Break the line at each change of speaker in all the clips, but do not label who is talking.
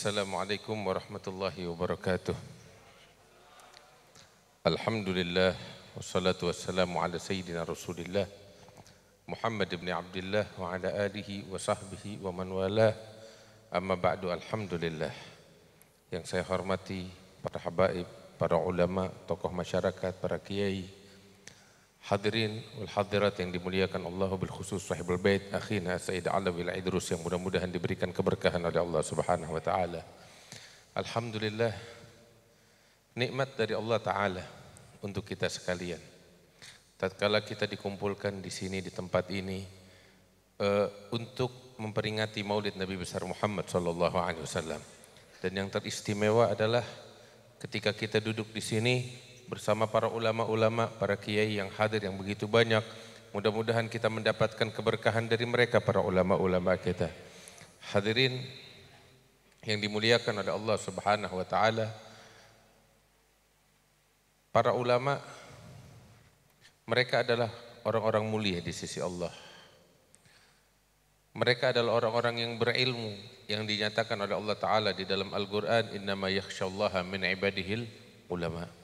Assalamualaikum warahmatullahi wabarakatuh. Alhamdulillah wassalatu wassalamu ala sayyidina Rasulillah Muhammad ibn Abdullah wa ala alihi wa sahbihi wa man walah. Amma ba'du, alhamdulillah. Yang saya hormati para habaib, para ulama, tokoh masyarakat, para kiai, hadirin wal hadirat yang dimuliakan Allah, bil khusus sahibul bait akhina Sayyid Alawi al-Idrus yang mudah-mudahan diberikan keberkahan oleh Allah Subhanahu wa taala. Alhamdulillah, nikmat dari Allah taala untuk kita sekalian. Tatkala kita dikumpulkan di sini di tempat ini untuk memperingati Maulid Nabi besar Muhammad sallallahu alaihi wasallam. Dan yang teristimewa adalah ketika kita duduk di sini bersama para ulama-ulama, para kiai yang hadir yang begitu banyak. Mudah-mudahan kita mendapatkan keberkahan dari mereka, para ulama-ulama kita. Hadirin yang dimuliakan oleh Allah Subhanahu wa taala. Para ulama, mereka adalah orang-orang mulia di sisi Allah. Mereka adalah orang-orang yang berilmu yang dinyatakan oleh Allah taala di dalam Al-Qur'an, innama yakhsyallaha min ibadihil ulama.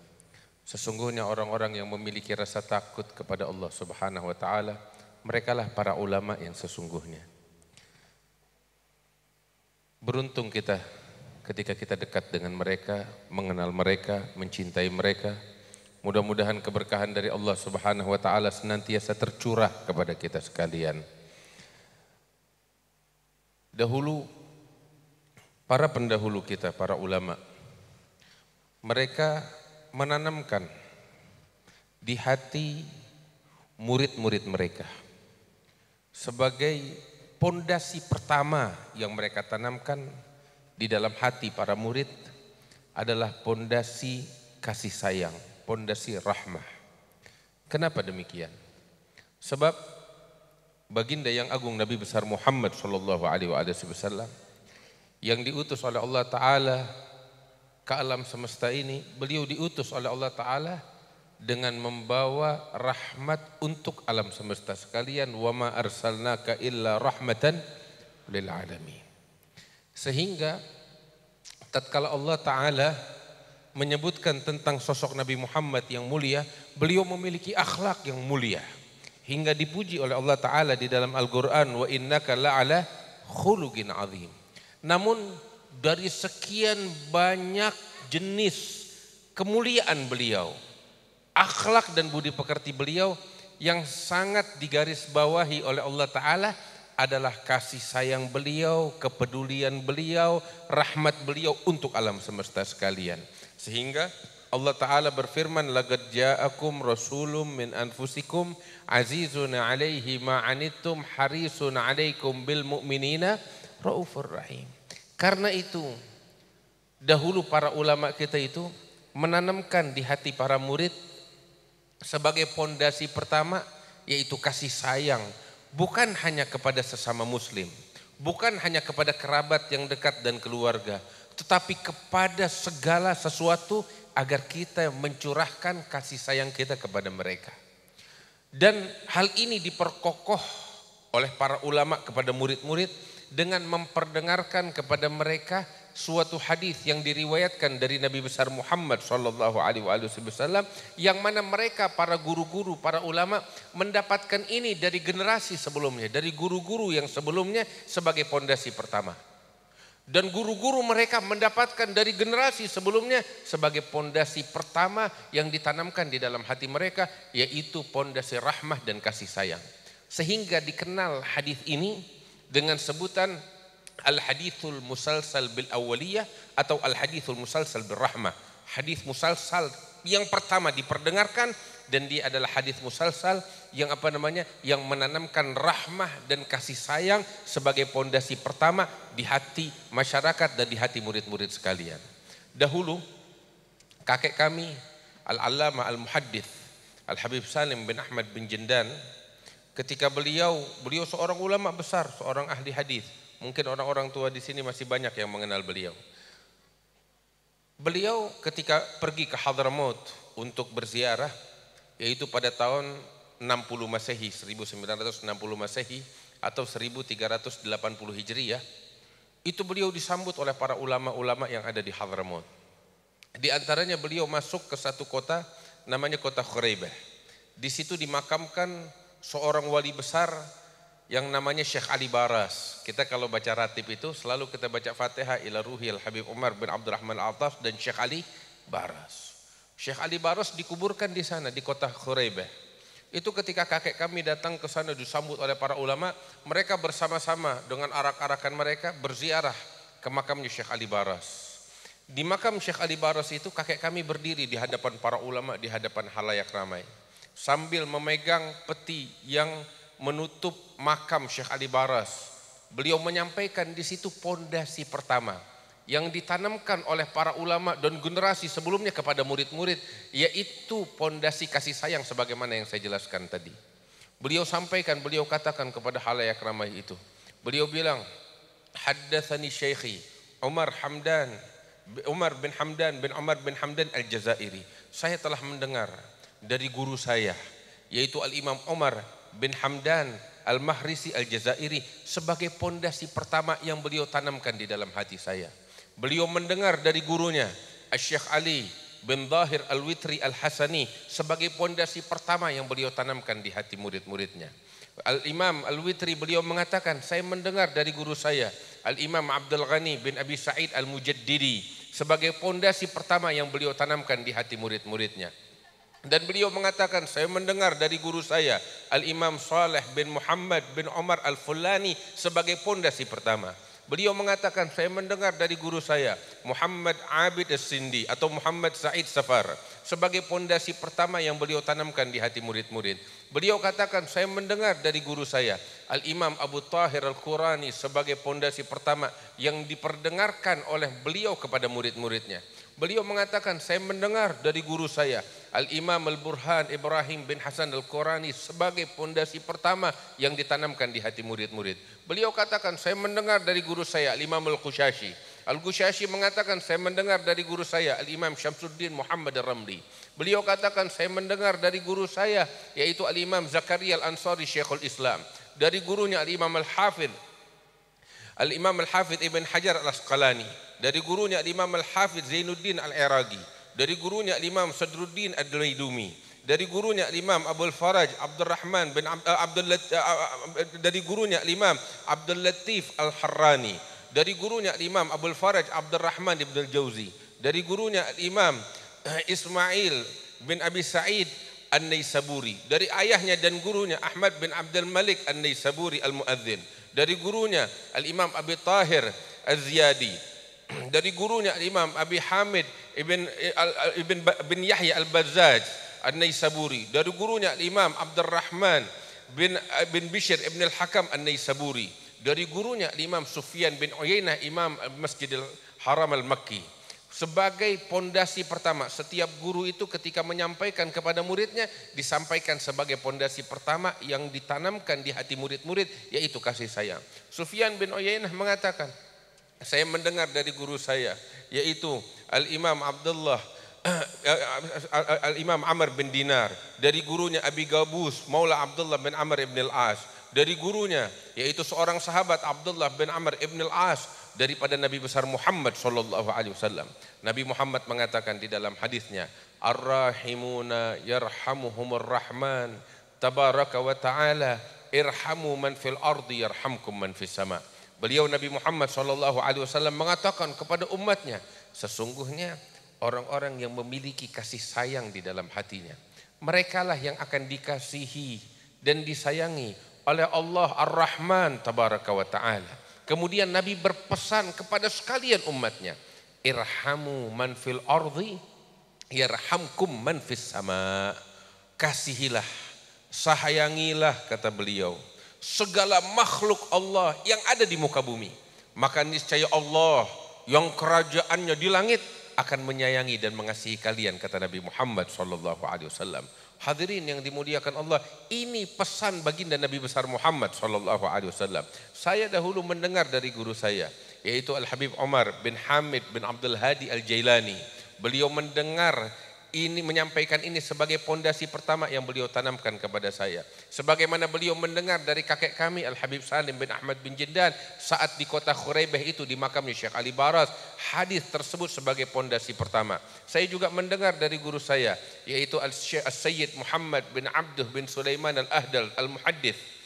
Sesungguhnya orang-orang yang memiliki rasa takut kepada Allah Subhanahu wa taala, merekalah para ulama yang sesungguhnya. Beruntung kita ketika kita dekat dengan mereka, mengenal mereka, mencintai mereka. Mudah-mudahan keberkahan dari Allah Subhanahu wa taala senantiasa tercurah kepada kita sekalian. Dahulu para pendahulu kita, para ulama, mereka menanamkan di hati murid-murid mereka sebagai pondasi pertama yang mereka tanamkan di dalam hati para murid adalah pondasi kasih sayang, pondasi rahmah. Kenapa demikian? Sebab baginda yang agung Nabi besar Muhammad sallallahu alaihi wasallam yang diutus oleh Allah taala ke alam semesta ini, beliau diutus oleh Allah taala dengan membawa rahmat untuk alam semesta sekalian. Wa ma arsalnaka illa rahmatan lil alamin. Sehingga tatkala Allah taala menyebutkan tentang sosok Nabi Muhammad yang mulia, beliau memiliki akhlak yang mulia hingga dipuji oleh Allah taala di dalam Al-Qur'an, wa innaka la'ala khuluqin azim. Namun dari sekian banyak jenis kemuliaan beliau, akhlak dan budi pekerti beliau yang sangat digarisbawahi oleh Allah Ta'ala adalah kasih sayang beliau, kepedulian beliau, rahmat beliau untuk alam semesta sekalian. Sehingga Allah Ta'ala berfirman, laqad ja'akum rasulun min anfusikum azizun 'alaihi ma 'anittum harisun 'alaikum bil mu'minina raufur rahim. Karena itu, dahulu para ulama kita itu menanamkan di hati para murid sebagai pondasi pertama, yaitu kasih sayang, bukan hanya kepada sesama muslim, bukan hanya kepada kerabat yang dekat dan keluarga, tetapi kepada segala sesuatu agar kita mencurahkan kasih sayang kita kepada mereka. Dan hal ini diperkokoh oleh para ulama kepada murid-murid dengan memperdengarkan kepada mereka suatu hadis yang diriwayatkan dari Nabi besar Muhammad sallallahu alaihi wasallam, yang mana mereka para guru-guru, para ulama mendapatkan ini dari generasi sebelumnya, dari guru-guru yang sebelumnya sebagai pondasi pertama. Dan guru-guru mereka mendapatkan dari generasi sebelumnya sebagai pondasi pertama yang ditanamkan di dalam hati mereka, yaitu pondasi rahmah dan kasih sayang. Sehingga dikenal hadis ini dengan sebutan al-hadithul musalsal bil awwaliyah atau al-hadithul musalsal bil rahmah. Hadis musalsal yang pertama diperdengarkan, dan dia adalah hadis musalsal yang yang menanamkan rahmah dan kasih sayang sebagai pondasi pertama di hati masyarakat dan di hati murid-murid sekalian. Dahulu kakek kami al-allamah al-muhaddits Al-Habib Salim bin Ahmad bin Jindan, ketika beliau seorang ulama besar, seorang ahli hadis. Mungkin orang-orang tua di sini masih banyak yang mengenal beliau. Beliau ketika pergi ke Hadramaut untuk berziarah, yaitu pada tahun 60 Masehi, 1960 Masehi atau 1380 Hijriyah, itu beliau disambut oleh para ulama-ulama yang ada di Hadramaut. Di antaranya beliau masuk ke satu kota namanya kota Khuraibah. Di situ dimakamkan seorang wali besar yang namanya Syekh Ali Baras. Kita kalau baca ratib itu selalu kita baca Fatihah ila ruhil Habib Umar bin Abdurrahman Al-Attas dan Syekh Ali Baras. Syekh Ali Baras dikuburkan di sana di kota Khuraibah. Itu ketika kakek kami datang ke sana disambut oleh para ulama, mereka bersama-sama dengan arak-arakan mereka berziarah ke makamnya Syekh Ali Baras. Di makam Syekh Ali Baras itu kakek kami berdiri di hadapan para ulama, di hadapan halayak ramai, sambil memegang peti yang menutup makam Syekh Ali Baras. Beliau menyampaikan di situ pondasi pertama yang ditanamkan oleh para ulama dan generasi sebelumnya kepada murid-murid, yaitu pondasi kasih sayang sebagaimana yang saya jelaskan tadi. Beliau sampaikan, beliau katakan kepada halayak ramai itu. Beliau bilang, haddatsani Syekhi Umar bin Hamdan bin Umar bin Hamdan Al-Jazairi. Saya telah mendengar dari guru saya, yaitu Al-Imam Umar bin Hamdan Al-Mahrisi Al-Jazairi, sebagai pondasi pertama yang beliau tanamkan di dalam hati saya. Beliau mendengar dari gurunya Syekh Ali bin Zahir Al-Witri Al-Hasani sebagai pondasi pertama yang beliau tanamkan di hati murid-muridnya. Al-Imam Al-Witri beliau mengatakan, saya mendengar dari guru saya Al-Imam Abdul Ghani bin Abi Sa'id Al-Mujaddidi sebagai pondasi pertama yang beliau tanamkan di hati murid-muridnya. Dan beliau mengatakan, saya mendengar dari guru saya Al-Imam Saleh bin Muhammad bin Umar Al-Fulani sebagai pondasi pertama. Beliau mengatakan, saya mendengar dari guru saya Muhammad Abid As-Sindi atau Muhammad Said Safar sebagai pondasi pertama yang beliau tanamkan di hati murid-murid. Beliau katakan, saya mendengar dari guru saya Al-Imam Abu Tahir Al-Qurani sebagai pondasi pertama yang diperdengarkan oleh beliau kepada murid-muridnya. Beliau mengatakan, saya mendengar dari guru saya Al-Imam Al-Burhan Ibrahim bin Hasan Al-Qurani sebagai pondasi pertama yang ditanamkan di hati murid-murid. Beliau katakan, saya mendengar dari guru saya Al-Imam Al-Qushashi. Al-Qushashi mengatakan, saya mendengar dari guru saya Al-Imam Syamsuddin Muhammad Ar-Ramli. Beliau katakan, saya mendengar dari guru saya yaitu Al-Imam Zakaria Al-Ansari Syekhul Islam. Dari gurunya Al-Imam Al-Hafidh Ibn Hajar Al-Asqalani. Dari gurunya Al-Imam Al-Hafidh Zainuddin Al-Iraqi. Dari gurunya Al-Imam Sadruddin Ad-Dailumi. Dari gurunya Al-Imam Abdul Faraj Abdurrahman bin dari gurunya Al-Imam Abdul Latif Al-Harrani. Dari gurunya Al-Imam Abdul Faraj Abdurrahman ibn Al-Jauzi. Dari gurunya Al-Imam Ismail bin Abi Sa'id An-Naisaburi. Dari ayahnya dan gurunya Ahmad bin Abdul Malik An-Naisaburi Al-Muadzin. Dari gurunya Al-Imam Abi Tahir Az-Ziyadi. Dari gurunya Al-Imam Abi Hamid ibn Yahya Al-Bazzaj An-Naisaburi. Dari gurunya Al-Imam Abdurrahman bin Bishr ibn Al-Hakam An-Naisaburi. Dari gurunya Al-Imam Sufyan bin Uyainah Imam Masjidil Haram Al-Makki. Sebagai pondasi pertama, setiap guru itu ketika menyampaikan kepada muridnya disampaikan sebagai pondasi pertama yang ditanamkan di hati murid-murid, yaitu kasih sayang. Sufyan bin Uyainah mengatakan, saya mendengar dari guru saya yaitu Al-Imam Al-Imam Amr bin Dinar. Dari gurunya Abi Gabus Maula Abdullah bin Amr ibn Al-As. Dari gurunya yaitu seorang sahabat Abdullah bin Amr ibn Al-As daripada Nabi besar Muhammad sallallahu alaihi wasallam. Nabi Muhammad mengatakan di dalam hadisnya, Ar-Rahimuna yarhamuhumur Rahman tabaraka wa ta'ala irhamu man fil ardi yarhamkum man fis sama. Beliau Nabi Muhammad sallallahu alaihi wasallam mengatakan kepada umatnya, sesungguhnya orang-orang yang memiliki kasih sayang di dalam hatinya, merekalah yang akan dikasihi dan disayangi oleh Allah Ar-Rahman tabaraka wa ta'ala. Kemudian Nabi berpesan kepada sekalian umatnya, irhamu man fil ardi yarhamkum man fis sama. Kasihilah, sayangilah kata beliau segala makhluk Allah yang ada di muka bumi, maka niscaya Allah yang kerajaannya di langit akan menyayangi dan mengasihi kalian, kata Nabi Muhammad sallallahu alaihi wasallam. Hadirin yang dimuliakan Allah, ini pesan baginda Nabi besar Muhammad sallallahu alaihi wasallam. Saya dahulu mendengar dari guru saya yaitu Al-Habib Umar bin Hamid bin Abdul Hadi Al-Jailani. Beliau mendengar ini, menyampaikan ini sebagai pondasi pertama yang beliau tanamkan kepada saya. Sebagaimana beliau mendengar dari kakek kami Al-Habib Salim bin Ahmad bin Jindan saat di kota Khuraibah itu di makamnya Syekh Ali Baras, hadis tersebut sebagai pondasi pertama. Saya juga mendengar dari guru saya yaitu Al-Sayyid Muhammad bin Abduh bin Sulaiman Al-Ahdal Al-Muhaddits.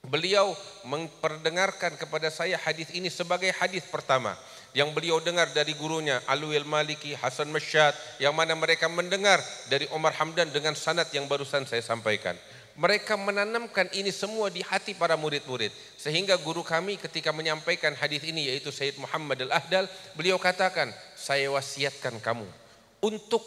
Beliau memperdengarkan kepada saya hadis ini sebagai hadis pertama yang beliau dengar dari gurunya Alwi Al-Maliki, Hasan Masyad, yang mana mereka mendengar dari Omar Hamdan dengan sanad yang barusan saya sampaikan. Mereka menanamkan ini semua di hati para murid-murid, sehingga guru kami ketika menyampaikan hadis ini yaitu Sayyid Muhammad Al-Ahdal, beliau katakan, saya wasiatkan kamu untuk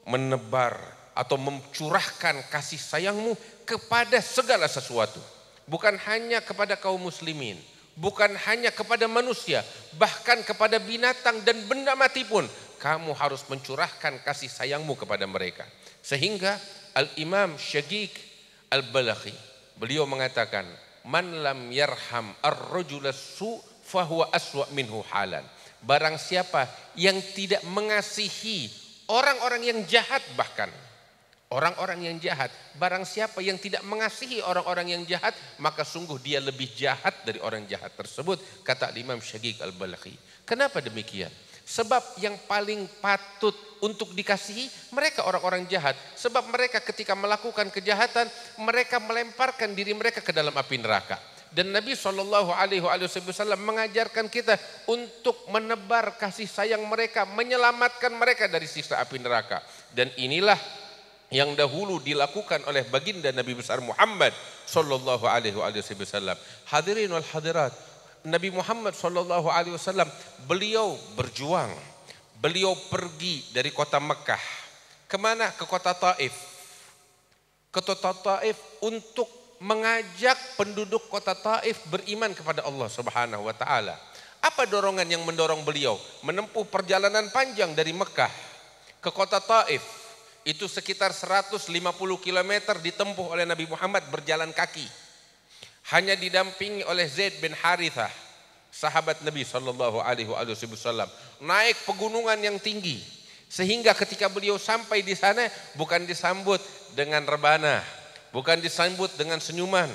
menebar atau mencurahkan kasih sayangmu kepada segala sesuatu, bukan hanya kepada kaum muslimin, bukan hanya kepada manusia, bahkan kepada binatang dan benda mati pun kamu harus mencurahkan kasih sayangmu kepada mereka. Sehingga Al-Imam Syaqiq Al-Balakhi beliau mengatakan, man lam yarham ar-rajula su fahuwa aswa minhu halan. Barang siapa yang tidak mengasihi orang-orang yang jahat, bahkan orang-orang yang jahat, barang siapa yang tidak mengasihi orang-orang yang jahat, maka sungguh dia lebih jahat dari orang jahat tersebut, kata Imam Syaqiq Al-Balakhi. Kenapa demikian? Sebab yang paling patut untuk dikasihi mereka orang-orang jahat. Sebab mereka ketika melakukan kejahatan, mereka melemparkan diri mereka ke dalam api neraka. Dan Nabi SAW mengajarkan kita untuk menebar kasih sayang mereka, menyelamatkan mereka dari siksa api neraka. Dan inilah yang dahulu dilakukan oleh baginda Nabi besar Muhammad sallallahu alaihi wasallam. Hadirin wal hadirat, Nabi Muhammad sallallahu alaihi wasallam beliau berjuang. Beliau pergi dari kota Mekah kemana? Ke kota Taif. Ke kota Taif untuk mengajak penduduk kota Taif beriman kepada Allah Subhanahu wa taala. Apa dorongan yang mendorong beliau menempuh perjalanan panjang dari Mekah ke kota Taif? Itu sekitar 150 km ditempuh oleh Nabi Muhammad berjalan kaki. Hanya didampingi oleh Zaid bin Harithah, sahabat Nabi SAW. Naik pegunungan yang tinggi. Sehingga ketika beliau sampai di sana bukan disambut dengan rebana, bukan disambut dengan senyuman,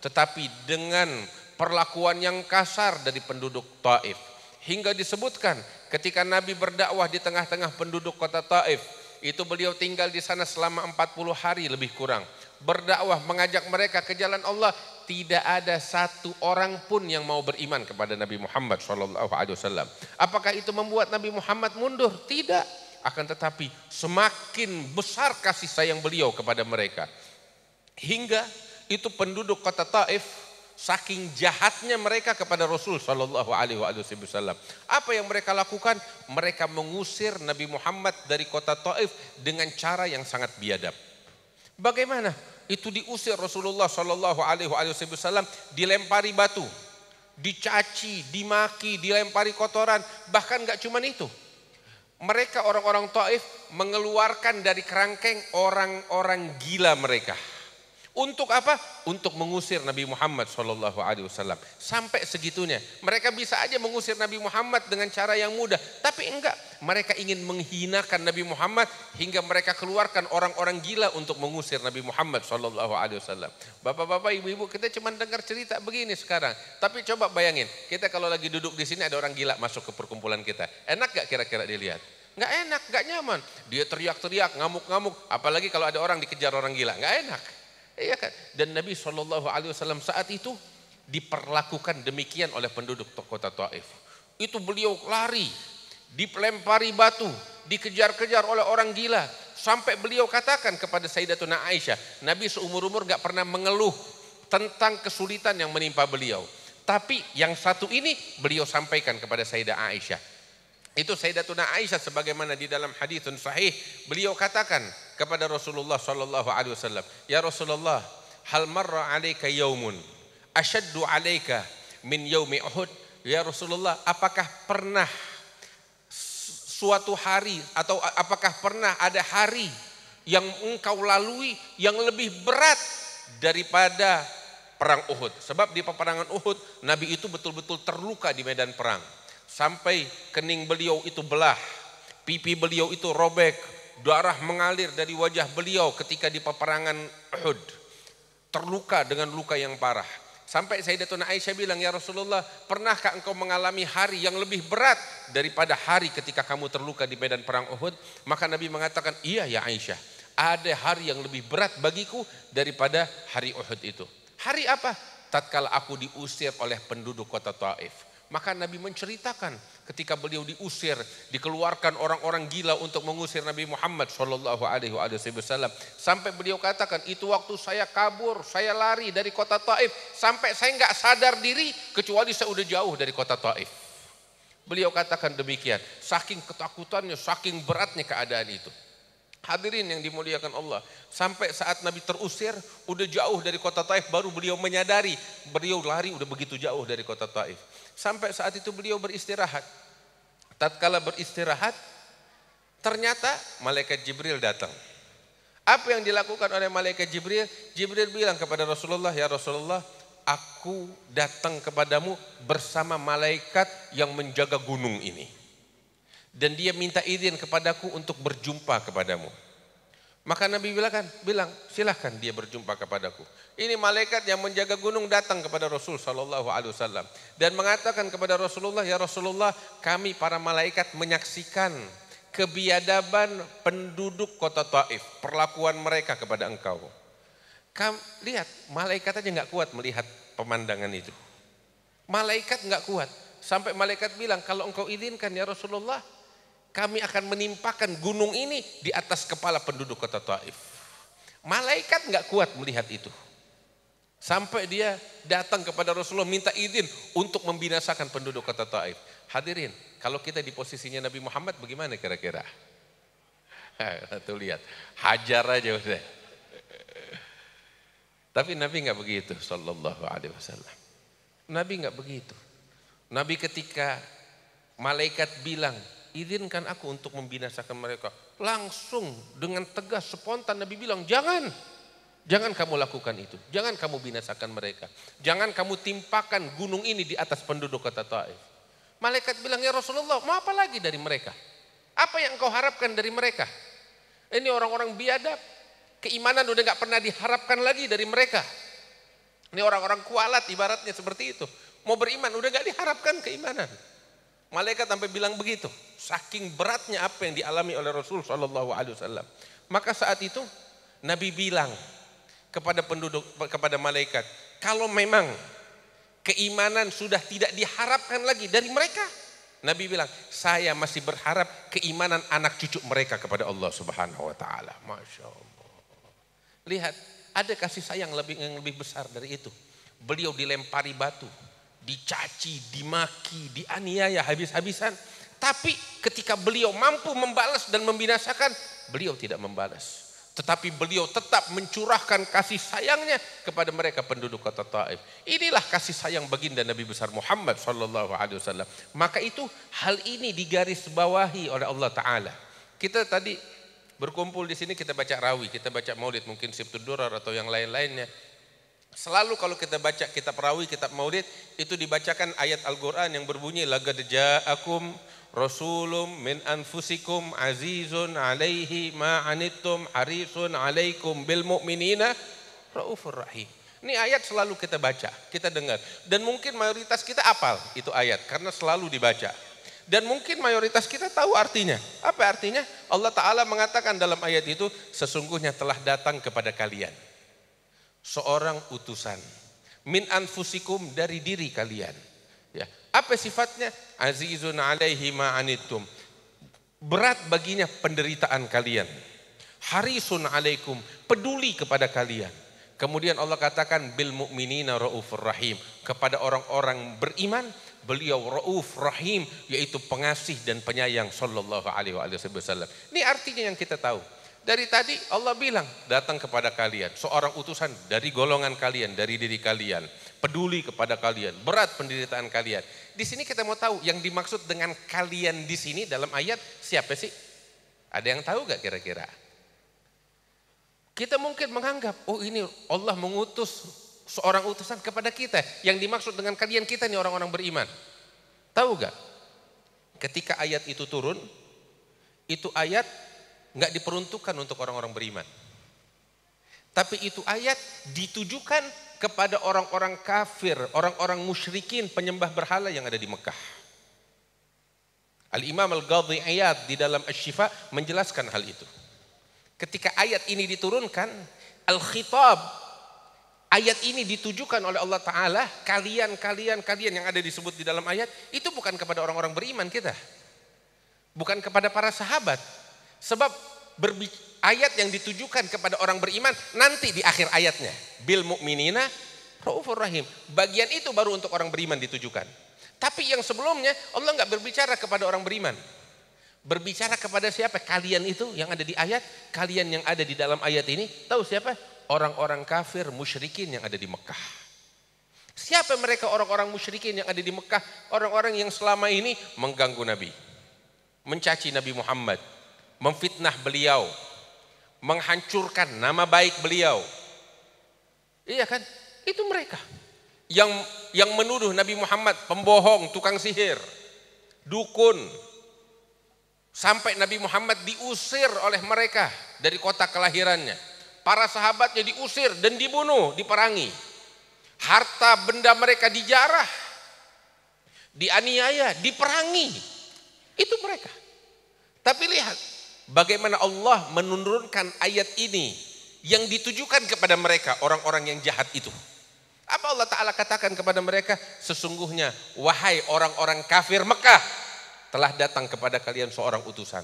tetapi dengan perlakuan yang kasar dari penduduk Taif. Hingga disebutkan ketika Nabi berdakwah di tengah-tengah penduduk kota Taif, itu beliau tinggal di sana selama 40 hari lebih kurang. Berdakwah, mengajak mereka ke jalan Allah. Tidak ada satu orang pun yang mau beriman kepada Nabi Muhammad SAW. Apakah itu membuat Nabi Muhammad mundur? Tidak. Akan tetapi semakin besar kasih sayang beliau kepada mereka. Hingga itu penduduk kota Taif, saking jahatnya mereka kepada Rasul sallallahu alaihi wasallam. Apa yang mereka lakukan? Mereka mengusir Nabi Muhammad dari kota Taif dengan cara yang sangat biadab. Bagaimana? Itu diusir Rasulullah sallallahu alaihi wasallam, dilempari batu, dicaci, dimaki, dilempari kotoran. Bahkan enggak cuma itu. Mereka orang-orang Taif mengeluarkan dari kerangkeng orang-orang gila mereka. Untuk apa? Untuk mengusir Nabi Muhammad SAW. Sampai segitunya. Mereka bisa aja mengusir Nabi Muhammad dengan cara yang mudah. Tapi enggak. Mereka ingin menghinakan Nabi Muhammad hingga mereka keluarkan orang-orang gila untuk mengusir Nabi Muhammad SAW. Bapak-bapak, ibu-ibu, kita cuma dengar cerita begini sekarang. Tapi coba bayangin, kita kalau lagi duduk di sini ada orang gila masuk ke perkumpulan kita. Enak gak kira-kira dilihat? Enggak enak, enggak nyaman. Dia teriak-teriak, ngamuk-ngamuk. Apalagi kalau ada orang dikejar orang gila. Enggak enak. Iya kan? Dan Nabi SAW saat itu diperlakukan demikian oleh penduduk kota Taif. Itu beliau lari, dilempari batu, dikejar-kejar oleh orang gila. Sampai beliau katakan kepada Sayyidatuna Aisyah, Nabi seumur-umur gak pernah mengeluh tentang kesulitan yang menimpa beliau. Tapi yang satu ini beliau sampaikan kepada Sayyidah Aisyah. Itu Sayyidatuna Aisyah sebagaimana di dalam haditsun sahih, beliau katakan kepada Rasulullah sallallahu alaihi wasallam, "Ya Rasulullah, hal marra 'alaika yaumun ashaddu 'alaika min yaumi Uhud?" Ya Rasulullah, apakah pernah suatu hari atau apakah pernah ada hari yang engkau lalui yang lebih berat daripada perang Uhud? Sebab di peperangan Uhud Nabi itu betul-betul terluka di medan perang. Sampai kening beliau itu belah, pipi beliau itu robek, darah mengalir dari wajah beliau ketika di peperangan Uhud. Terluka dengan luka yang parah. Sampai Sayyidatuna Aisyah bilang, ya Rasulullah, pernahkah engkau mengalami hari yang lebih berat daripada hari ketika kamu terluka di medan perang Uhud? Maka Nabi mengatakan, iya ya Aisyah, ada hari yang lebih berat bagiku daripada hari Uhud itu. Hari apa? Tatkala aku diusir oleh penduduk kota Taif. Maka Nabi menceritakan ketika beliau diusir, dikeluarkan orang-orang gila untuk mengusir Nabi Muhammad SAW. Sampai beliau katakan, itu waktu saya kabur, saya lari dari kota Taif. Sampai saya nggak sadar diri, kecuali saya udah jauh dari kota Taif. Beliau katakan demikian, saking ketakutannya, saking beratnya keadaan itu. Hadirin yang dimuliakan Allah, sampai saat Nabi terusir, udah jauh dari kota Taif, baru beliau menyadari, beliau lari udah begitu jauh dari kota Taif. Sampai saat itu beliau beristirahat. Tatkala beristirahat, ternyata malaikat Jibril datang. Apa yang dilakukan oleh malaikat Jibril? Jibril bilang kepada Rasulullah, ya Rasulullah, aku datang kepadamu bersama malaikat yang menjaga gunung ini. Dan dia minta izin kepadaku untuk berjumpa kepadamu. Maka Nabi bilang, silahkan dia berjumpa kepadaku. Ini malaikat yang menjaga gunung datang kepada Rasul SAW dan mengatakan kepada Rasulullah, ya Rasulullah, kami para malaikat menyaksikan kebiadaban penduduk kota Taif, perlakuan mereka kepada engkau. Lihat, malaikat aja nggak kuat melihat pemandangan itu. Malaikat nggak kuat, sampai malaikat bilang, kalau engkau izinkan ya Rasulullah, kami akan menimpakan gunung ini di atas kepala penduduk kota Taif. Malaikat nggak kuat melihat itu. Sampai dia datang kepada Rasulullah minta izin untuk membinasakan penduduk kota Taif. Hadirin, kalau kita di posisinya Nabi Muhammad bagaimana kira-kira? Tuh lihat, hajar aja udah. Tapi Nabi nggak begitu, sallallahu alaihi wasallam. Nabi nggak begitu. Nabi ketika malaikat bilang, izinkan aku untuk membinasakan mereka, langsung dengan tegas, spontan Nabi bilang, jangan kamu lakukan itu, jangan kamu binasakan mereka, jangan kamu timpakan gunung ini di atas penduduk kota Taif. Malaikat bilang, ya Rasulullah, mau apa lagi dari mereka? Apa yang kau harapkan dari mereka? Ini orang-orang biadab, keimanan udah gak pernah diharapkan lagi dari mereka. Ini orang-orang kualat ibaratnya seperti itu, mau beriman udah gak diharapkan keimanan. Malaikat sampai bilang begitu, saking beratnya apa yang dialami oleh Rasul SAW. Maka saat itu Nabi bilang kepada kepada malaikat, kalau memang keimanan sudah tidak diharapkan lagi dari mereka, Nabi bilang, saya masih berharap keimanan anak cucu mereka kepada Allah Subhanahu Wa Taala. Masya Allah. Lihat, ada kasih sayang yang lebih besar dari itu. Beliau dilempari batu, dicaci, dimaki, dianiaya habis-habisan. Tapi ketika beliau mampu membalas dan membinasakan, beliau tidak membalas. Tetapi beliau tetap mencurahkan kasih sayangnya kepada mereka penduduk kota Taif. Inilah kasih sayang baginda Nabi besar Muhammad SAW. Maka itu hal ini digarisbawahi oleh Allah Ta'ala. Kita tadi berkumpul di sini, kita baca rawi, kita baca maulid, mungkin Sibtud Durar atau yang lain-lainnya. Selalu kalau kita baca kitab rawi, kitab maulid, itu dibacakan ayat Al-Quran yang berbunyi, laqad ja'akum rasulum min anfusikum azizun alaihi ma'anittum harisun alaikum bil mu'minina raufur rahim. Ini ayat selalu kita baca, kita dengar. Dan mungkin mayoritas kita hafal itu ayat karena selalu dibaca. Dan mungkin mayoritas kita tahu artinya. Apa artinya? Allah Ta'ala mengatakan dalam ayat itu, sesungguhnya telah datang kepada kalian seorang utusan min anfusikum, dari diri kalian. Ya, apa sifatnya? Azizun alaihi ma'anittum, berat baginya penderitaan kalian. Harisun alaikum, peduli kepada kalian. Kemudian Allah katakan bil mu'minina raufur rahim, kepada orang-orang beriman beliau rauf rahim, yaitu pengasih dan penyayang sallallahu alaihi wasallam. Ini artinya yang kita tahu. Dari tadi Allah bilang datang kepada kalian seorang utusan dari golongan kalian, dari diri kalian, peduli kepada kalian, berat penderitaan kalian. Di sini kita mau tahu yang dimaksud dengan kalian di sini dalam ayat siapa sih? Ada yang tahu gak kira-kira? Kita mungkin menganggap, oh ini Allah mengutus seorang utusan kepada kita. Yang dimaksud dengan kalian kita nih orang-orang beriman. Tahu gak? Ketika ayat itu turun, itu ayat nggak diperuntukkan untuk orang-orang beriman. Tapi itu ayat ditujukan kepada orang-orang kafir, orang-orang musyrikin, penyembah berhala yang ada di Mekah. Al-Imam Al-Qadhi Iyad di dalam Asy-Syifa menjelaskan hal itu. Ketika ayat ini diturunkan, al-khitab, ayat ini ditujukan oleh Allah Ta'ala, kalian yang ada disebut di dalam ayat, itu bukan kepada orang-orang beriman kita. Bukan kepada para sahabat. Sebab ayat yang ditujukan kepada orang beriman nanti di akhir ayatnya. Bil mu'minina raufur rahim. Bagian itu baru untuk orang beriman ditujukan. Tapi yang sebelumnya Allah nggak berbicara kepada orang beriman. Berbicara kepada siapa? Kalian itu yang ada di ayat. Kalian yang ada di dalam ayat ini. Tahu siapa? Orang-orang kafir musyrikin yang ada di Mekah. Siapa mereka orang-orang musyrikin yang ada di Mekah? Orang-orang yang selama ini mengganggu Nabi. Mencaci Nabi Muhammad. Memfitnah beliau, menghancurkan nama baik beliau. Iya kan? Itu mereka yang menuduh Nabi Muhammad pembohong, tukang sihir, dukun. Sampai Nabi Muhammad diusir oleh mereka dari kota kelahirannya. Para sahabatnya diusir dan dibunuh, diperangi. Harta benda mereka dijarah, dianiaya, diperangi. Itu mereka. Tapi lihat bagaimana Allah menurunkan ayat ini yang ditujukan kepada mereka, orang-orang yang jahat itu. Apa Allah Ta'ala katakan kepada mereka? Sesungguhnya wahai orang-orang kafir Mekah, telah datang kepada kalian seorang utusan.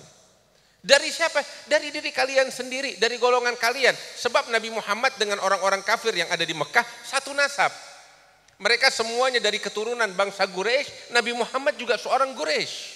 Dari siapa? Dari diri kalian sendiri, dari golongan kalian. Sebab Nabi Muhammad dengan orang-orang kafir yang ada di Mekah satu nasab. Mereka semuanya dari keturunan bangsa Quraisy. Nabi Muhammad juga seorang Quraisy.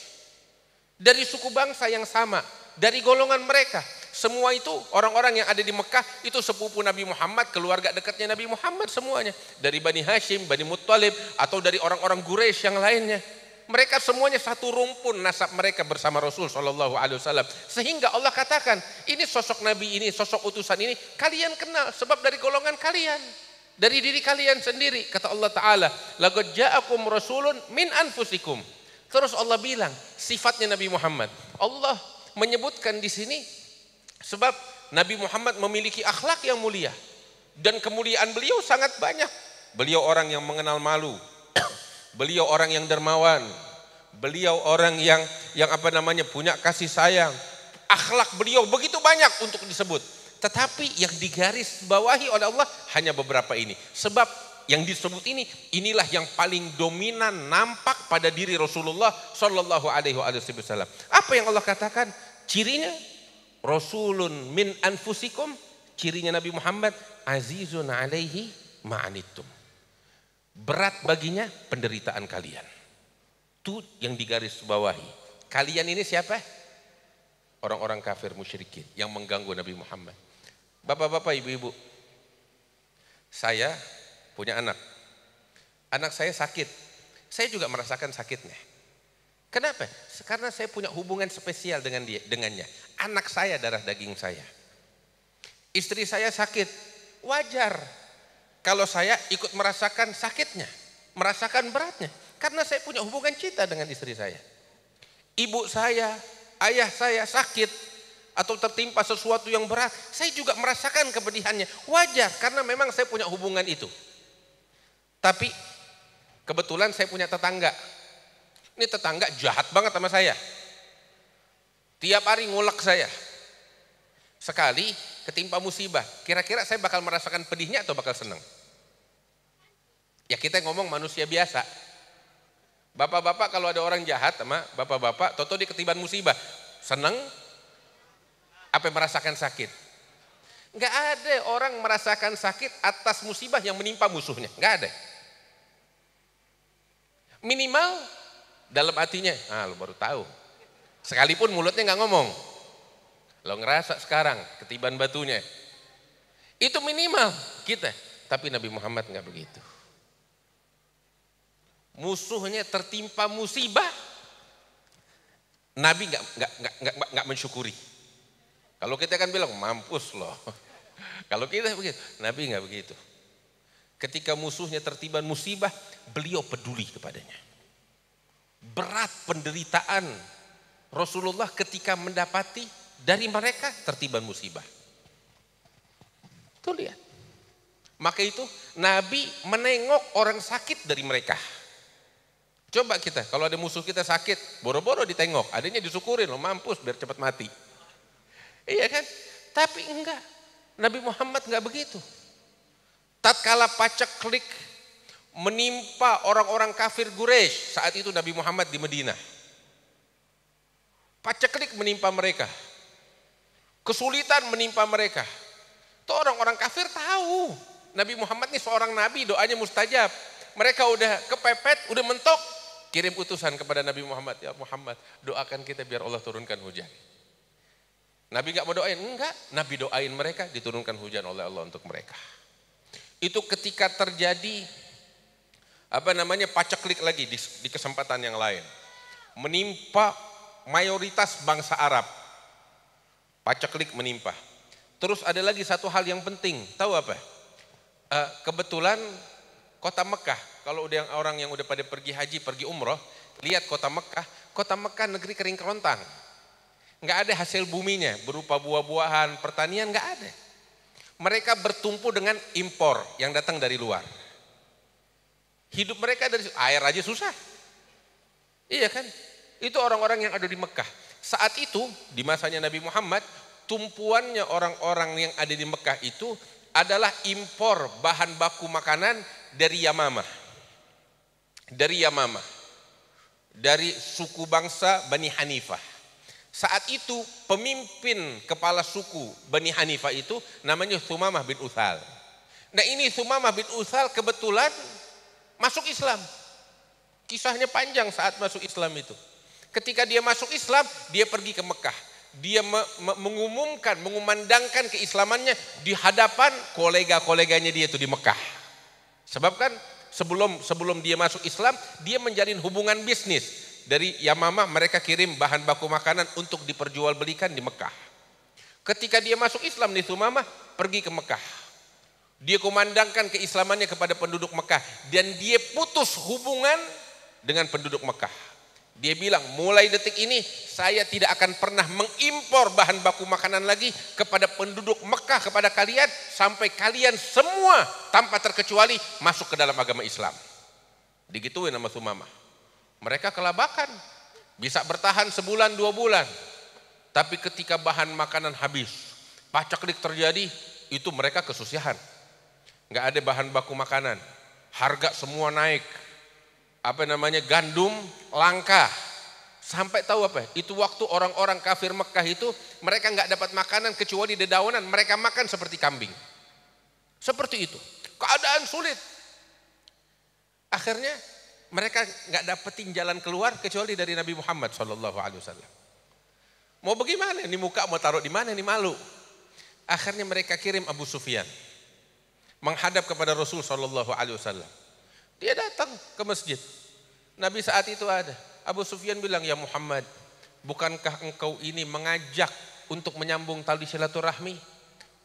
Dari suku bangsa yang sama, dari golongan mereka. Semua itu orang-orang yang ada di Mekah itu sepupu Nabi Muhammad, keluarga dekatnya Nabi Muhammad semuanya. Dari Bani Hashim, Bani Muttalib, atau dari orang-orang Quraisy yang lainnya. Mereka semuanya satu rumpun nasab mereka bersama Rasul SAW. Sehingga Allah katakan, ini sosok Nabi ini, sosok utusan ini, kalian kenal sebab dari golongan kalian. Dari diri kalian sendiri, kata Allah Ta'ala. Laqad ja'akum rasulun min anfusikum. Terus Allah bilang sifatnya Nabi Muhammad. Allah menyebutkan di sini sebab Nabi Muhammad memiliki akhlak yang mulia dan kemuliaan beliau sangat banyak. Beliau orang yang mengenal malu. Beliau orang yang dermawan. Beliau orang yang punya kasih sayang. Akhlak beliau begitu banyak untuk disebut. Tetapi yang digaris bawahi oleh Allah hanya beberapa ini. Sebab yang disebut ini, inilah yang paling dominan nampak pada diri Rasulullah Shallallahu Alaihi Wasallam. Apa yang Allah katakan? Cirinya Rasulun min anfusikum. Cirinya Nabi Muhammad azizun alaihi ma'anittum. Berat baginya penderitaan kalian. Itu yang digaris bawahi. Kalian ini siapa? Orang-orang kafir musyrikin yang mengganggu Nabi Muhammad. Bapak-bapak, ibu-ibu, saya punya anak. Anak saya sakit. Saya juga merasakan sakitnya. Kenapa? Karena saya punya hubungan spesial dengannya. Anak saya darah daging saya. Istri saya sakit. Wajar kalau saya ikut merasakan sakitnya, merasakan beratnya. Karena saya punya hubungan cinta dengan istri saya. Ibu saya, ayah saya sakit atau tertimpa sesuatu yang berat, saya juga merasakan kepedihannya. Wajar karena memang saya punya hubungan itu. Tapi kebetulan saya punya tetangga. Ini tetangga jahat banget sama saya. Tiap hari ngulek saya. Sekali ketimpa musibah, kira-kira saya bakal merasakan pedihnya atau bakal senang? Ya kita ngomong manusia biasa. Bapak-bapak kalau ada orang jahat sama bapak-bapak, toto dia ketiban musibah, senang? Apa merasakan sakit? Enggak ada orang merasakan sakit atas musibah yang menimpa musuhnya, enggak ada. Minimal dalam hatinya, lo baru tahu. Sekalipun mulutnya nggak ngomong, lo ngerasa sekarang ketiban batunya. Itu minimal kita. Tapi Nabi Muhammad nggak begitu. Musuhnya tertimpa musibah, Nabi nggak mensyukuri. Kalau kita kan bilang mampus loh. Kalau kita begitu, Nabi nggak begitu. Ketika musuhnya tertimpa musibah, beliau peduli kepadanya. Berat penderitaan Rasulullah ketika mendapati dari mereka tertiban musibah. Tuh lihat. Maka itu Nabi menengok orang sakit dari mereka. Coba kita, kalau ada musuh kita sakit, boro-boro ditengok, adanya disyukurin, lo mampus biar cepat mati. Iya kan? Tapi enggak, Nabi Muhammad enggak begitu. Tatkala paceklik menimpa orang-orang kafir Quraisy, saat itu Nabi Muhammad di Madinah. Paceklik menimpa mereka. Kesulitan menimpa mereka. Tuh orang-orang kafir tahu Nabi Muhammad ini seorang nabi, doanya mustajab. Mereka udah kepepet, udah mentok, kirim utusan kepada Nabi Muhammad, ya Muhammad, doakan kita biar Allah turunkan hujan. Nabi enggak mau doain, enggak. Nabi doain mereka, diturunkan hujan oleh Allah untuk mereka. Itu ketika terjadi paceklik lagi di kesempatan yang lain. Menimpa mayoritas bangsa Arab. Paceklik menimpa. Terus ada lagi satu hal yang penting, tahu apa? Kebetulan kota Mekah, kalau udah orang yang udah pada pergi haji, pergi umroh, lihat kota Mekah negeri kering kerontang. Nggak ada hasil buminya, berupa buah-buahan, pertanian nggak ada. Mereka bertumpu dengan impor yang datang dari luar. Hidup mereka dari air aja susah. Iya kan? Itu orang-orang yang ada di Mekah. Saat itu, di masanya Nabi Muhammad, tumpuannya orang-orang yang ada di Mekah itu adalah impor bahan baku makanan dari Yamamah. Dari suku bangsa Bani Hanifah. Saat itu pemimpin kepala suku Bani Hanifah itu namanya Thumamah bin Uthal. Nah ini Thumamah bin Uthal kebetulan masuk Islam. Kisahnya panjang saat masuk Islam itu. Ketika dia masuk Islam, dia pergi ke Mekah. Dia mengumandangkan keislamannya di hadapan kolega-koleganya dia itu di Mekah. Sebab kan sebelum dia masuk Islam, dia menjalin hubungan bisnis. Dari Yamamah mereka kirim bahan baku makanan untuk diperjualbelikan di Mekah. Ketika dia masuk Islam di Thumamah, pergi ke Mekah. Dia kumandangkan keislamannya kepada penduduk Mekah. Dan dia putus hubungan dengan penduduk Mekah. Dia bilang, mulai detik ini saya tidak akan pernah mengimpor bahan baku makanan lagi kepada penduduk Mekah, kepada kalian, sampai kalian semua tanpa terkecuali masuk ke dalam agama Islam. Digituin sama Thumamah. Mereka kelabakan, bisa bertahan sebulan 2 bulan. Tapi ketika bahan makanan habis, paceklik terjadi, itu mereka kesusahan. Nggak ada bahan baku makanan, harga semua naik. Gandum langka. Sampai tahu apa? Itu waktu orang-orang kafir Mekah itu mereka nggak dapat makanan kecuali dedaunan, mereka makan seperti kambing. Seperti itu. Keadaan sulit. Akhirnya mereka nggak dapetin jalan keluar kecuali dari Nabi Muhammad SAW. Mau bagaimana? Ini muka mau taruh di mana? Ini malu. Akhirnya mereka kirim Abu Sufyan menghadap kepada Rasul SAW. Dia datang ke masjid. Nabi saat itu ada. Abu Sufyan bilang, ya Muhammad, bukankah engkau ini mengajak untuk menyambung tali silaturahmi?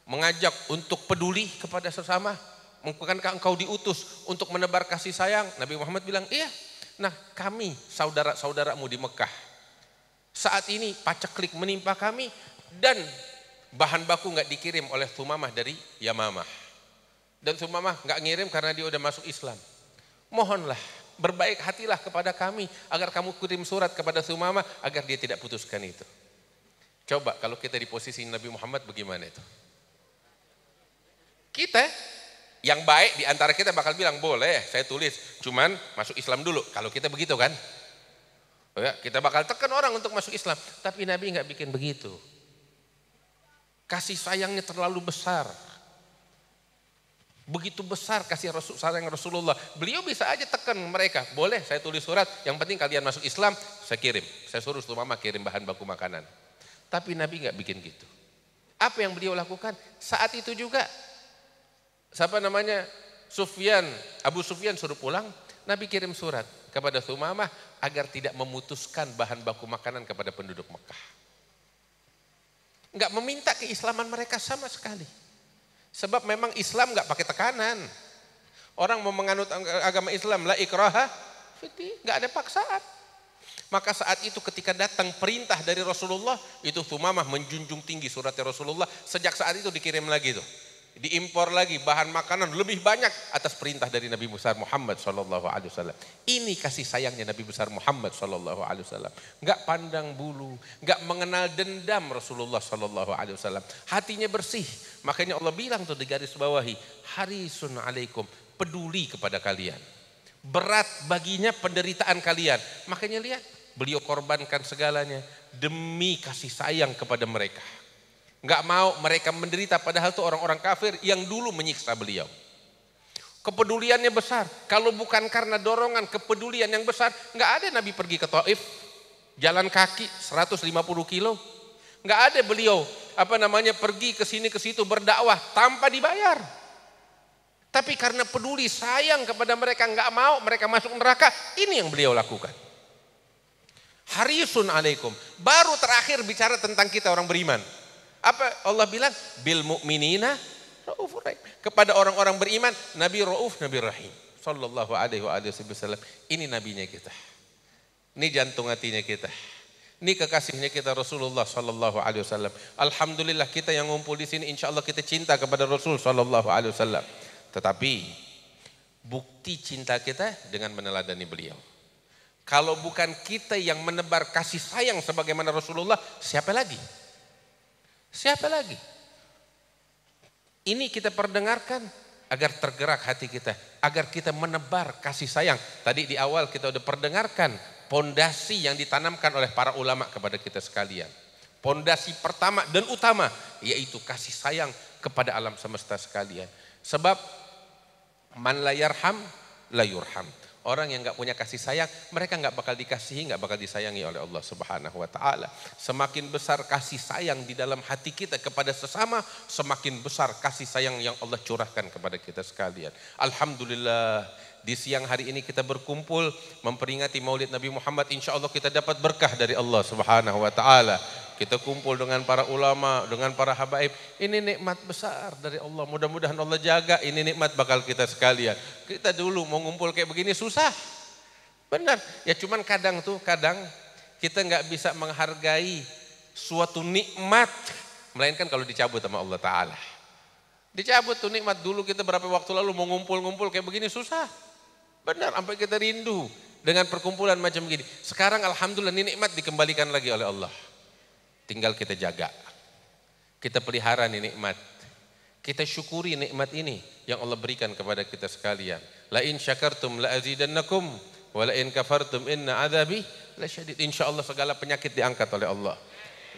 Mengajak untuk peduli kepada sesama? Bukankah engkau diutus untuk menebar kasih sayang? Nabi Muhammad bilang, iya. Nah kami saudara-saudaramu di Mekah. Saat ini paceklik menimpa kami dan bahan baku nggak dikirim oleh Thumamah dari Yamamah. Dan Thumamah nggak ngirim karena dia udah masuk Islam. Mohonlah, berbaik hatilah kepada kami agar kamu kirim surat kepada Thumamah agar dia tidak putuskan itu. Coba kalau kita di posisi Nabi Muhammad bagaimana itu? Kita yang baik di antara kita bakal bilang, boleh saya tulis, cuman masuk Islam dulu. Kalau kita begitu kan? Kita bakal tekan orang untuk masuk Islam. Tapi Nabi nggak bikin begitu. Kasih sayangnya terlalu besar. Begitu besar kasih sayang Rasulullah. Beliau bisa aja tekan mereka. Boleh saya tulis surat, yang penting kalian masuk Islam, saya kirim. Saya suruh Thumamah kirim bahan baku makanan. Tapi Nabi nggak bikin gitu. Apa yang beliau lakukan? Saat itu juga, Abu Sufyan suruh pulang, Nabi kirim surat kepada Thumamah agar tidak memutuskan bahan baku makanan kepada penduduk Mekah. Enggak meminta keislaman mereka sama sekali. Sebab memang Islam enggak pakai tekanan. Orang mau menganut agama Islam, la ikraha fiddin, enggak ada paksaan. Maka saat itu ketika datang perintah dari Rasulullah, itu Thumamah menjunjung tinggi suratnya Rasulullah. Sejak saat itu dikirim lagi tuh, diimpor lagi bahan makanan lebih banyak atas perintah dari Nabi besar Muhammad SAW. Ini kasih sayangnya Nabi besar Muhammad SAW. Enggak pandang bulu, enggak mengenal dendam Rasulullah SAW. Hatinya bersih. Makanya Allah bilang tuh di garis bawahi, harisun alaikum, peduli kepada kalian. Berat baginya penderitaan kalian. Makanya lihat, beliau korbankan segalanya demi kasih sayang kepada mereka. Enggak mau mereka menderita, padahal itu orang-orang kafir yang dulu menyiksa beliau. Kepeduliannya besar. Kalau bukan karena dorongan kepedulian yang besar, enggak ada Nabi pergi ke Taif jalan kaki 150 kilo. Enggak ada beliau pergi ke sini ke situ berdakwah tanpa dibayar. Tapi karena peduli sayang kepada mereka, enggak mau mereka masuk neraka, ini yang beliau lakukan. Harisun alaikum. Baru terakhir bicara tentang kita orang beriman. Apa Allah bilang? Bil mu'minina raufur rahim. Kepada orang-orang beriman, Nabi Rauf, Nabi Rahim. Sallallahu alaihi wasallam. Ini nabinya kita. Ini jantung hatinya kita. Ini kekasihnya kita Rasulullah sallallahu alaihi wasallam. Alhamdulillah kita yang ngumpul di sini, insyaallah kita cinta kepada Rasul sallallahu alaihi wasallam. Tetapi bukti cinta kita dengan meneladani beliau. Kalau bukan kita yang menebar kasih sayang sebagaimana Rasulullah, siapa lagi? Siapa lagi? Ini kita perdengarkan agar tergerak hati kita, agar kita menebar kasih sayang. Tadi di awal kita udah perdengarkan pondasi yang ditanamkan oleh para ulama kepada kita sekalian. Pondasi pertama dan utama yaitu kasih sayang kepada alam semesta sekalian. Sebab man la yarham la yurham. Orang yang enggak punya kasih sayang, mereka enggak bakal dikasihi, enggak bakal disayangi oleh Allah Subhanahu wa taala. Semakin besar kasih sayang di dalam hati kita kepada sesama, semakin besar kasih sayang yang Allah curahkan kepada kita sekalian. Alhamdulillah, di siang hari ini kita berkumpul memperingati Maulid Nabi Muhammad. Insyaallah kita dapat berkah dari Allah Subhanahu wa taala. Kita kumpul dengan para ulama, dengan para habaib. Ini nikmat besar dari Allah. Mudah-mudahan Allah jaga ini nikmat bakal kita sekalian. Kita dulu mau ngumpul kayak begini susah. Benar. Ya cuman kadang kita nggak bisa menghargai suatu nikmat. Melainkan kalau dicabut sama Allah Ta'ala. Dicabut tuh nikmat. Dulu kita berapa waktu lalu mau ngumpul-ngumpul kayak begini susah. Benar, sampai kita rindu dengan perkumpulan macam begini. Sekarang alhamdulillah ini nikmat dikembalikan lagi oleh Allah. Tinggal kita jaga, kita pelihara nih nikmat, kita syukuri nikmat ini yang Allah berikan kepada kita sekalian. La in syakartum la azidannakum wa la in kafartum inna adzabi lasyadid. Insyaallah segala penyakit diangkat oleh Allah,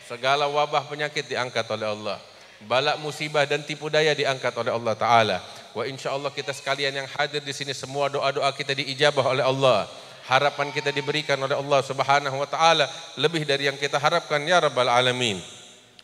segala wabah penyakit diangkat oleh Allah, bala musibah dan tipu daya diangkat oleh Allah Taala. Wa insyaallah kita sekalian yang hadir di sini semua doa-doa kita diijabah oleh Allah. Harapan kita diberikan oleh Allah Subhanahu wa taala lebih dari yang kita harapkan ya rabbal alamin.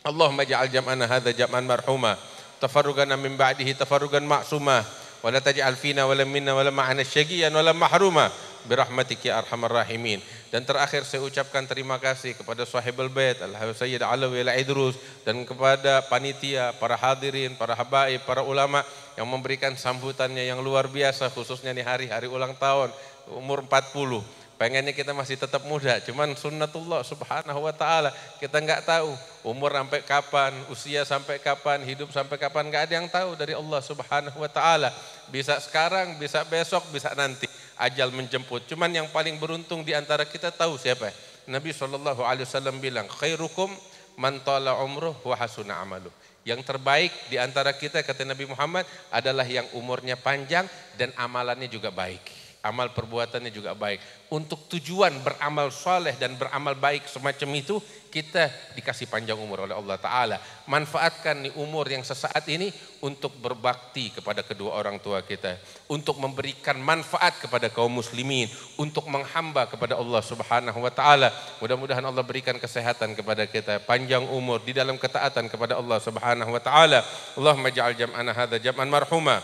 Allahumma ja'al jam'ana hadza jam'an marhuma, tafarrugana min ba'dihi tafarrugan ma'suma, wa la taj'al fina wa la minna wa la ma'ana syaqiyan wa la mahruma birahmatika ya arhamar rahimin. Dan terakhir saya ucapkan terima kasih kepada Sahibul Bait Al-Sayyid Alawi Al-Idrus dan kepada panitia, para hadirin, para habaib, para ulama yang memberikan sambutannya yang luar biasa, khususnya di hari-hari ulang tahun umur 40. Pengennya kita masih tetap muda, cuman sunnatullah subhanahu wa ta'ala. Kita enggak tahu umur sampai kapan, usia sampai kapan, hidup sampai kapan, enggak ada yang tahu dari Allah subhanahu wa ta'ala. Bisa sekarang, bisa besok, bisa nanti ajal menjemput. Cuman yang paling beruntung di antara kita tahu siapa? Nabi SAW bilang, khairukum man tala umruh wa hasuna amaluh. Yang terbaik di antara kita, kata Nabi Muhammad, adalah yang umurnya panjang dan amalannya juga baik. Amal perbuatannya juga baik. Untuk tujuan beramal soleh dan beramal baik semacam itu, kita dikasih panjang umur oleh Allah Ta'ala. Manfaatkan nih umur yang sesaat ini untuk berbakti kepada kedua orang tua kita. Untuk memberikan manfaat kepada kaum muslimin. Untuk menghamba kepada Allah Subhanahu wa Ta'ala. Mudah-mudahan Allah berikan kesehatan kepada kita. Panjang umur di dalam ketaatan kepada Allah Subhanahu wa Ta'ala. Allahumma ja'al jam'ana hadza jam'an marhuma.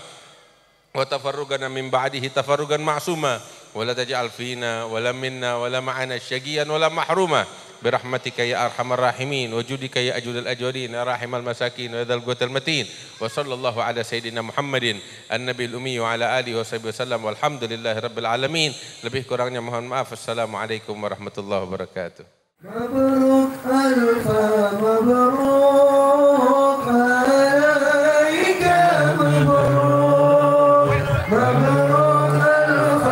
Wa tafarrugana min ba'dihi tafarrugan ma'suma wa la taj'al fina wa la minna wa la ma'ana syaqiyan wa la mahruma برحمتك يا أرحم الراحمين وجودك يا أجود الأجودين يا راحم المساكين ويا ذا القوة المتين. وصلى الله على سيدنا محمد النبي الأمي وعلى آله وصحبه وسلم والحمد لله رب العالمين. Lebih kurangnya mohon maaf. Assalamualaikum warahmatullahi wabarakatuh.
مبروك ألف مبروك عليك مبروك مبروك ألف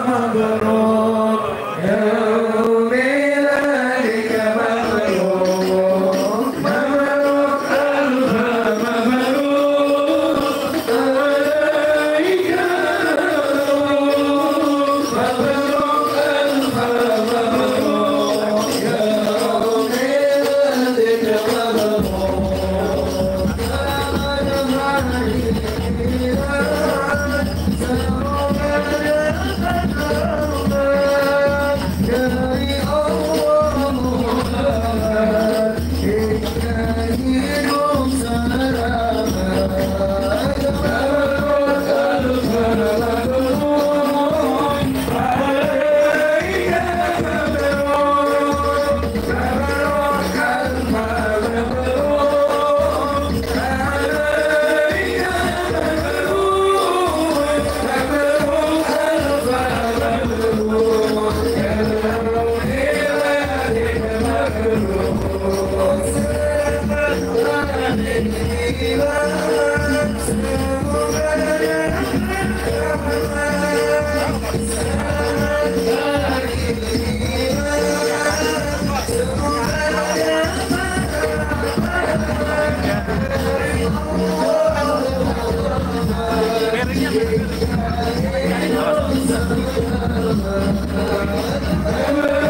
مبروك يوم ميلادك مبروك مبروك ألف مبروك عليك مبروك مبروك ألف مبروك
Biarin